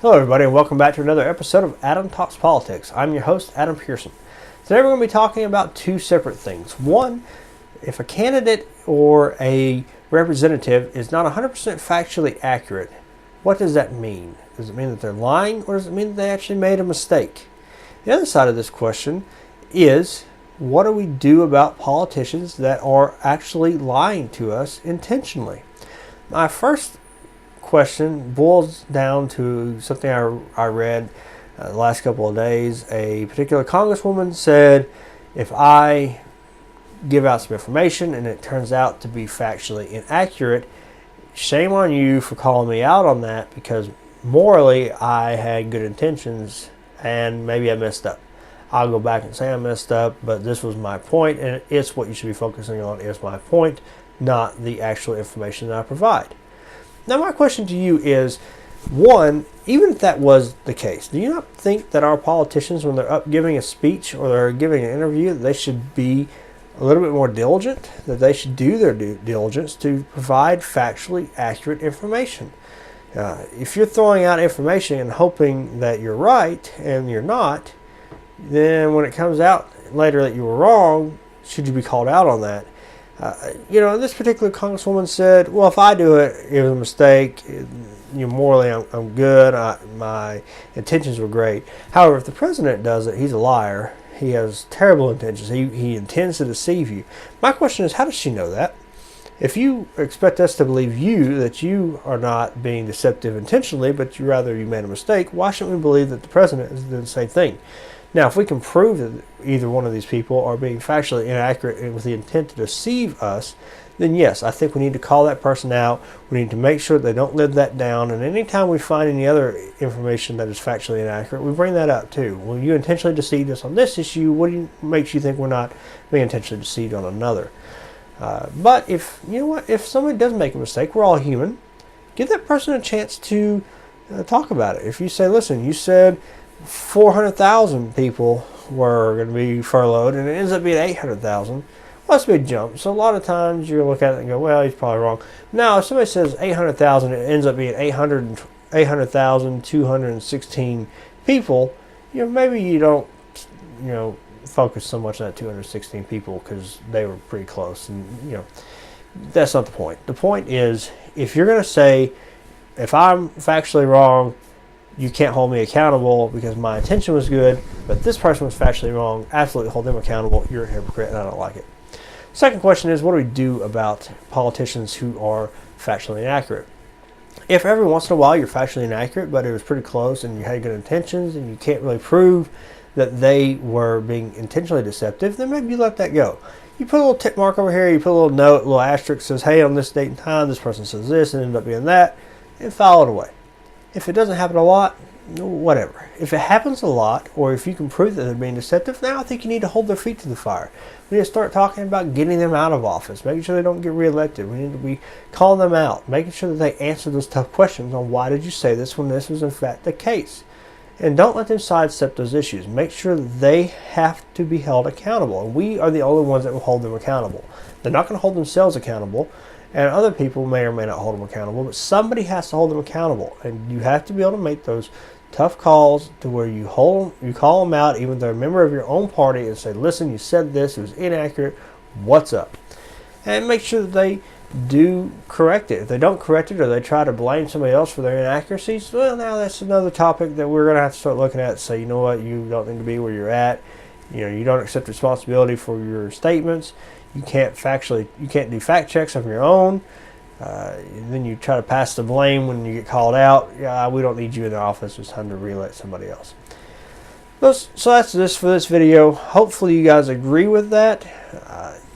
Hello everybody and welcome back to another episode of Adam Talks Politics. I'm your host, Adam Pearson. Today we're going to be talking about two separate things. One, if a candidate or a representative is not 100% factually accurate, what does that mean? Does it mean that they're lying, or does it mean that they actually made a mistake? The other side of this question is, what do we do about politicians that are actually lying to us intentionally? My first question boils down to something I read the last couple of days. A particular congresswoman said, if I give out some information and it turns out to be factually inaccurate, shame on you for calling me out on that, because morally I had good intentions and maybe I messed up. I'll go back and say I messed up, but this was my point, and it's what you should be focusing on is my point, not the actual information that I provide. Now my question to you is, one, even if that was the case, do you not think that our politicians, when they're up giving a speech or they're giving an interview, they should be a little bit more diligent, that they should do their due diligence to provide factually accurate information? If you're throwing out information and hoping that you're right and you're not, then when it comes out later that you were wrong, should you be called out on that? This particular congresswoman said, well, if I do it, it was a mistake. Morally, I'm good. My intentions were great. However, if the president does it, he's a liar. He has terrible intentions. He intends to deceive you. My question is, how does she know that? If you expect us to believe you, that you are not being deceptive intentionally, but you made a mistake, why shouldn't we believe that the president is doing the same thing? Now, if we can prove that either one of these people are being factually inaccurate and with the intent to deceive us, then yes, I think we need to call that person out. We need to make sure they don't live that down. And anytime we find any other information that is factually inaccurate, we bring that up too. Well, you intentionally deceived us on this issue. What makes you think we're not being intentionally deceived on another? But if somebody does make a mistake, we're all human. Give that person a chance to talk about it. If you say, listen, you said 400,000 people were going to be furloughed and it ends up being 800,000. Well, that's a big jump. So a lot of times you're going to look at it and go, well, he's probably wrong. Now, if somebody says 800,000, it ends up being 800,216 people, maybe you don't, focus so much on that 216 people because they were pretty close. And, that's not the point. The point is, if you're going to say, if I'm factually wrong, you can't hold me accountable because my intention was good, but this person was factually wrong, absolutely hold them accountable. You're a hypocrite and I don't like it. Second question is, what do we do about politicians who are factually inaccurate? If every once in a while you're factually inaccurate, but it was pretty close and you had good intentions and you can't really prove that they were being intentionally deceptive, then maybe you let that go. You put a little tick mark over here, you put a little note, a little asterisk says, hey, on this date and time, this person says this and ended up being that, and file it away. If it doesn't happen a lot, whatever. If it happens a lot, or if you can prove that they're being deceptive, now I think you need to hold their feet to the fire. We need to start talking about getting them out of office, making sure they don't get reelected. We need to be calling them out, making sure that they answer those tough questions on why did you say this when this was in fact the case. And don't let them sidestep those issues. Make sure that they have to be held accountable. And we are the only ones that will hold them accountable. They're not going to hold themselves accountable. And other people may or may not hold them accountable, but somebody has to hold them accountable. And you have to be able to make those tough calls to where you call them out, even if they're a member of your own party, and say, listen, you said this, it was inaccurate, what's up? And make sure that they do correct it. If they don't correct it or they try to blame somebody else for their inaccuracies, well, now that's another topic that we're going to have to start looking at and say, you know what, you don't need to be where you're at. You don't accept responsibility for your statements. You can't do fact checks of your own. Then you try to pass the blame when you get called out. Yeah, we don't need you in the office. It's time to re-elect somebody else. So that's this for this video. Hopefully you guys agree with that.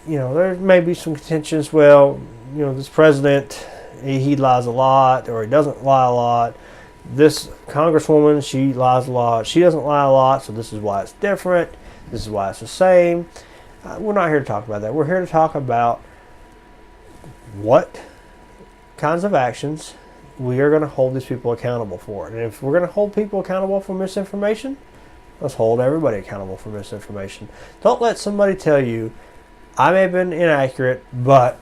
There may be some contentions. Well, this president, he lies a lot, or he doesn't lie a lot. This congresswoman, she lies a lot. She doesn't lie a lot, so this is why it's different. This is why it's the same. We're not here to talk about that. We're here to talk about what kinds of actions we are going to hold these people accountable for. And if we're going to hold people accountable for misinformation, let's hold everybody accountable for misinformation. Don't let somebody tell you, I may have been inaccurate, but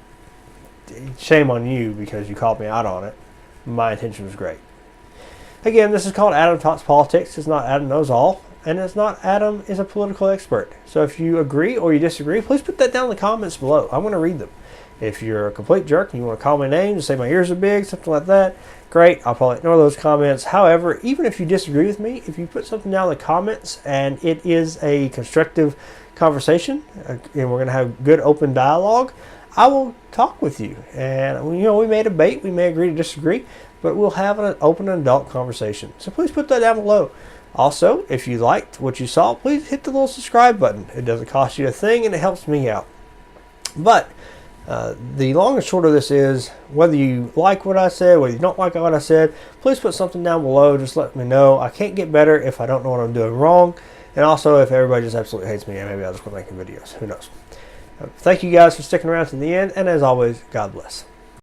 shame on you because you called me out on it. My intention was great. Again, this is called Adam Talks Politics. It's not Adam Knows All, and it's not Adam is a political expert. So if you agree or you disagree, please put that down in the comments below. I want to read them. If you're a complete jerk and you want to call my name, just say my ears are big, something like that, great. I'll probably ignore those comments. However, even if you disagree with me, if you put something down in the comments and it is a constructive conversation and we're going to have good open dialogue, I will talk with you. And we may debate, we may agree to disagree, but we'll have an open and adult conversation. So please put that down below. Also, if you liked what you saw, please hit the little subscribe button. It doesn't cost you a thing and it helps me out. But the long and short of this is, whether you like what I said, whether you don't like what I said, please put something down below. Just let me know. I can't get better if I don't know what I'm doing wrong. And also, if everybody just absolutely hates me, maybe I'll just quit making videos. Who knows? Thank you guys for sticking around to the end. And as always, God bless.